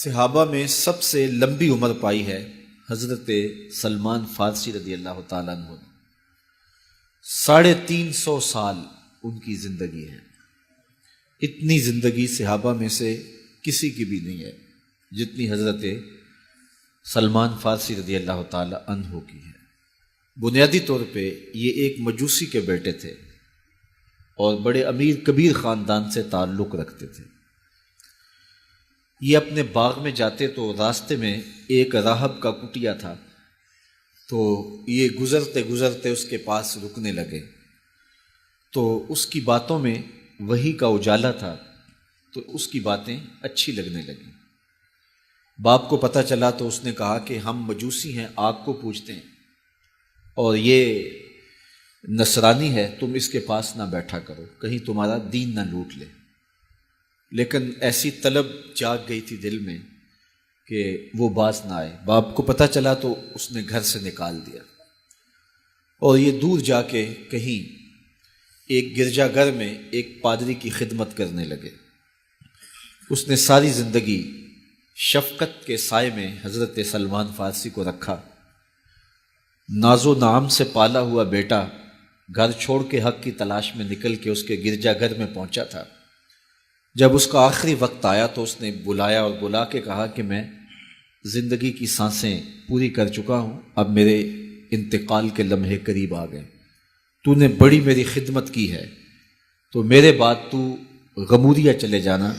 صحابہ میں سب سے لمبی عمر پائی ہے حضرت سلمان فارسی رضی اللہ تعالیٰ عنہ نے۔ 350 سال ان کی زندگی ہے۔ اتنی زندگی صحابہ میں سے کسی کی بھی نہیں ہے جتنی حضرت سلمان فارسی رضی اللہ تعالیٰ عنہ کی ہے۔ بنیادی طور پہ یہ ایک مجوسی کے بیٹے تھے اور بڑے امیر کبیر خاندان سے تعلق رکھتے تھے۔ یہ اپنے باغ میں جاتے تو راستے میں ایک راہب کا کٹیا تھا، تو یہ گزرتے گزرتے اس کے پاس رکنے لگے، تو اس کی باتوں میں وحی کا اجالا تھا، تو اس کی باتیں اچھی لگنے لگیں۔ باپ کو پتہ چلا تو اس نے کہا کہ ہم مجوسی ہیں، آگ کو پوجتے ہیں، اور یہ نصرانی ہے، تم اس کے پاس نہ بیٹھا کرو، کہیں تمہارا دین نہ لوٹ لے۔ لیکن ایسی طلب جاگ گئی تھی دل میں کہ وہ باز نہ آئے۔ باپ کو پتہ چلا تو اس نے گھر سے نکال دیا، اور یہ دور جا کے کہیں ایک گرجا گھر میں ایک پادری کی خدمت کرنے لگے۔ اس نے ساری زندگی شفقت کے سائے میں حضرت سلمان فارسی کو رکھا۔ ناز و نعم سے پالا ہوا بیٹا گھر چھوڑ کے حق کی تلاش میں نکل کے اس کے گرجا گھر میں پہنچا تھا۔ جب اس کا آخری وقت آیا تو اس نے بلایا اور بلا کے کہا کہ میں زندگی کی سانسیں پوری کر چکا ہوں، اب میرے انتقال کے لمحے قریب آ گئے، تو نے بڑی میری خدمت کی ہے، تو میرے بعد تو غمودیہ چلے جانا،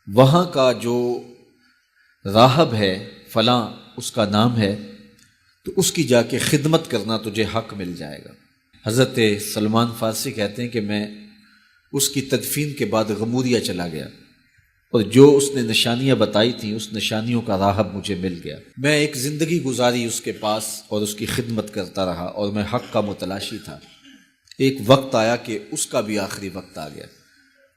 وہاں کا جو راہب ہے فلاں اس کا نام ہے، تو اس کی جا کے خدمت کرنا، تجھے حق مل جائے گا۔ حضرت سلمان فارسی کہتے ہیں کہ میں اس کی تدفین کے بعد غمودیہ چلا گیا، اور جو اس نے نشانیاں بتائی تھیں اس نشانیوں کا راہب مجھے مل گیا۔ میں ایک زندگی گزاری اس کے پاس اور اس کی خدمت کرتا رہا، اور میں حق کا متلاشی تھا۔ ایک وقت آیا کہ اس کا بھی آخری وقت آ گیا،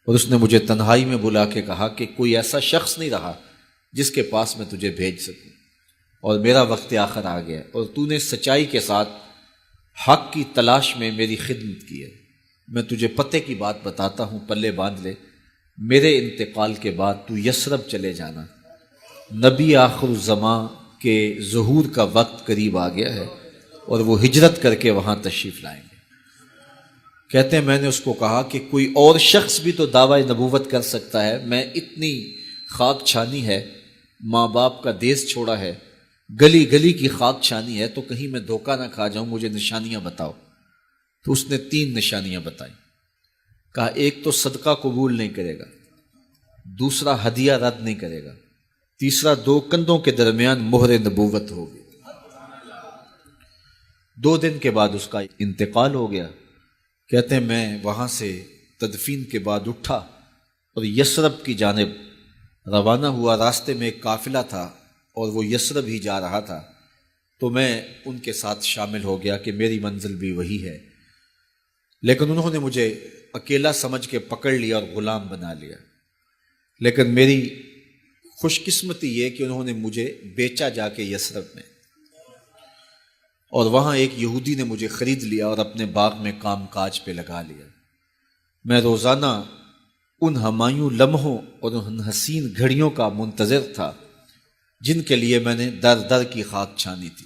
اور اس نے مجھے تنہائی میں بلا کے کہا کہ کوئی ایسا شخص نہیں رہا جس کے پاس میں تجھے بھیج سکوں، اور میرا وقت آخر آ گیا، اور تو نے سچائی کے ساتھ حق کی تلاش میں میری خدمت کی ہے۔ میں تجھے پتے کی بات بتاتا ہوں، پلے باندھ لے، میرے انتقال کے بعد تو یثرب چلے جانا، نبی آخر الزماں کے ظہور کا وقت قریب آ گیا ہے، اور وہ ہجرت کر کے وہاں تشریف لائیں گے۔ کہتے ہیں میں نے اس کو کہا کہ کوئی اور شخص بھی تو دعویٰ نبوت کر سکتا ہے، میں اتنی خاک چھانی ہے، ماں باپ کا دیس چھوڑا ہے، گلی گلی کی خاک چھانی ہے، تو کہیں میں دھوکہ نہ کھا جاؤں، مجھے نشانیاں بتاؤ۔ تو اس نے 3 نشانیاں بتائیں۔ کہا ایک تو صدقہ قبول نہیں کرے گا، دوسرا ہدیہ رد نہیں کرے گا، تیسرا 2 کندھوں کے درمیان مہر نبوت ہوگی۔ 2 دن کے بعد اس کا انتقال ہو گیا۔ کہتے ہیں میں وہاں سے تدفین کے بعد اٹھا اور یثرب کی جانب روانہ ہوا۔ راستے میں ایک قافلہ تھا اور وہ یثرب ہی جا رہا تھا، تو میں ان کے ساتھ شامل ہو گیا کہ میری منزل بھی وہی ہے، لیکن انہوں نے مجھے اکیلا سمجھ کے پکڑ لیا اور غلام بنا لیا۔ لیکن میری خوش قسمتی یہ کہ انہوں نے مجھے بیچا جا کے یثرب میں، اور وہاں ایک یہودی نے مجھے خرید لیا اور اپنے باغ میں کام کاج پہ لگا لیا۔ میں روزانہ ان ہمایوں لمحوں اور ان حسین گھڑیوں کا منتظر تھا جن کے لیے میں نے در در کی خاک چھانی تھی،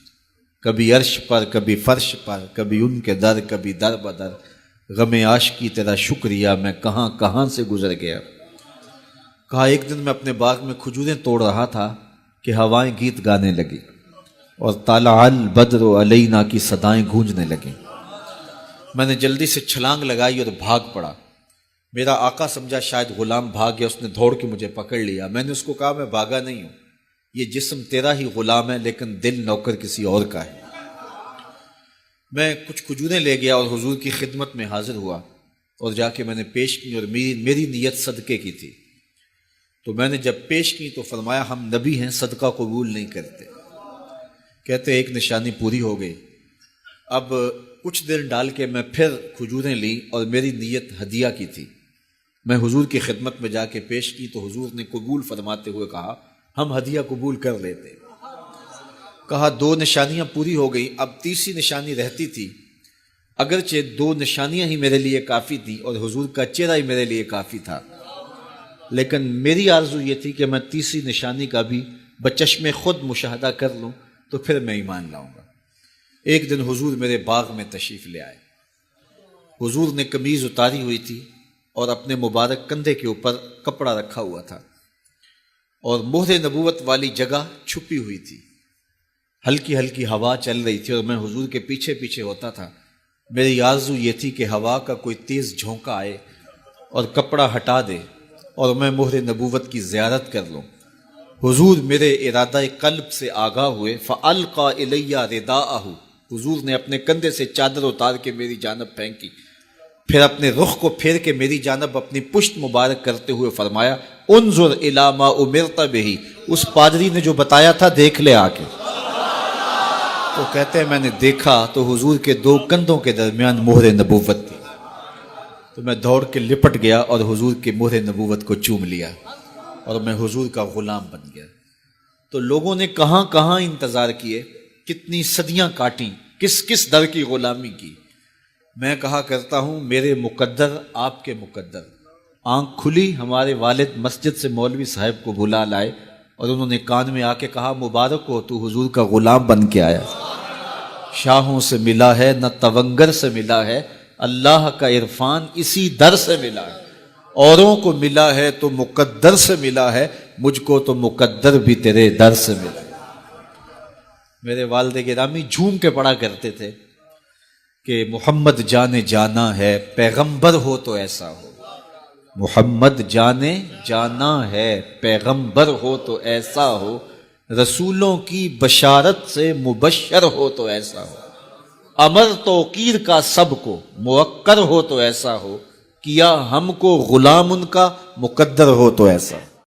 کبھی عرش پر، کبھی فرش پر، کبھی ان کے در، کبھی در بدر، غم عاشقی تیرا شکریہ میں کہاں کہاں سے گزر گیا۔ کہا ایک دن میں اپنے باغ میں کھجوریں توڑ رہا تھا کہ ہوائیں گیت گانے لگی، اور طلع البدر علینا کی صدائیں گونجنے لگیں۔ میں نے جلدی سے چھلانگ لگائی اور بھاگ پڑا۔ میرا آقا سمجھا شاید غلام بھاگ گیا، اس نے دوڑ کے مجھے پکڑ لیا۔ میں نے اس کو کہا میں بھاگا نہیں ہوں، یہ جسم تیرا ہی غلام ہے، لیکن دل نوکر کسی اور کا ہے۔ میں کچھ کھجوریں لے گیا اور حضور کی خدمت میں حاضر ہوا، اور جا کے میں نے پیش کی، اور میری نیت صدقے کی تھی۔ تو میں نے جب پیش کی تو فرمایا ہم نبی ہیں، صدقہ قبول نہیں کرتے۔ کہتے ایک نشانی پوری ہو گئی۔ اب کچھ دن ڈال کے میں پھر کھجوریں لی، اور میری نیت ہدیہ کی تھی۔ میں حضور کی خدمت میں جا کے پیش کی تو حضور نے قبول فرماتے ہوئے کہا ہم ہدیہ قبول کر لیتے۔ کہا 2 نشانیاں پوری ہو گئی، اب تیسری نشانی رہتی تھی۔ اگرچہ 2 نشانیاں ہی میرے لیے کافی تھیں اور حضور کا چہرہ ہی میرے لیے کافی تھا، لیکن میری آرزو یہ تھی کہ میں تیسری نشانی کا بھی بچشم خود مشاہدہ کر لوں تو پھر میں ایمان لاؤں گا۔ ایک دن حضور میرے باغ میں تشریف لے آئے۔ حضور نے قمیض اتاری ہوئی تھی اور اپنے مبارک کندھے کے اوپر کپڑا رکھا ہوا تھا، اور مہر نبوت والی جگہ چھپی ہوئی تھی۔ ہلکی ہلکی ہوا چل رہی تھی اور میں حضور کے پیچھے پیچھے ہوتا تھا۔ میری آرزو یہ تھی کہ ہوا کا کوئی تیز جھونکا آئے اور کپڑا ہٹا دے اور میں مہر نبوت کی زیارت کر لوں۔ حضور میرے ارادہ قلب سے آگاہ ہوئے، فَأَلْقَى إِلَيَّ رِدَاءَهُ، حضور نے اپنے کندھے سے چادر اتار کے میری جانب پھینکی، پھر اپنے رخ کو پھیر کے میری جانب اپنی پشت مبارک کرتے ہوئے فرمایا، انظر الی ما امرت بہ، اس پادری نے جو بتایا تھا دیکھ لے آ کے۔ تو کہتے ہیں میں نے دیکھا تو حضور کے دو کندھوں کے درمیان مہر نبوت تھی، تو میں دوڑ کے لپٹ گیا اور حضور کے مہر نبوت کو چوم لیا اور میں حضور کا غلام بن گیا۔ تو لوگوں نے کہاں کہاں انتظار کیے، کتنی صدیاں کاٹیں، کس کس در کی غلامی کی۔ میں کہا کرتا ہوں میرے مقدر آپ کے مقدر۔ آنکھ کھلی، ہمارے والد مسجد سے مولوی صاحب کو بلا لائے اور انہوں نے کان میں آ کے کہا، مبارک ہو، تو حضور کا غلام بن کے آیا۔ شاہوں سے ملا ہے نہ تونگر سے ملا ہے، اللہ کا عرفان اسی در سے ملا ہے۔ اوروں کو ملا ہے تو مقدر سے ملا ہے، مجھ کو تو مقدر بھی تیرے در سے ملا ہے۔ میرے والد گرامی جھوم کے پڑھا کرتے تھے کہ محمد جانے جانا ہے، پیغمبر ہو تو ایسا ہو۔ محمد جانے جانا ہے، پیغمبر ہو تو ایسا ہو، رسولوں کی بشارت سے مبشر ہو تو ایسا ہو، امر توقیر کا سب کو موقر ہو تو ایسا ہو، کیا ہم کو غلام ان کا مقدر ہو تو ایسا ہو۔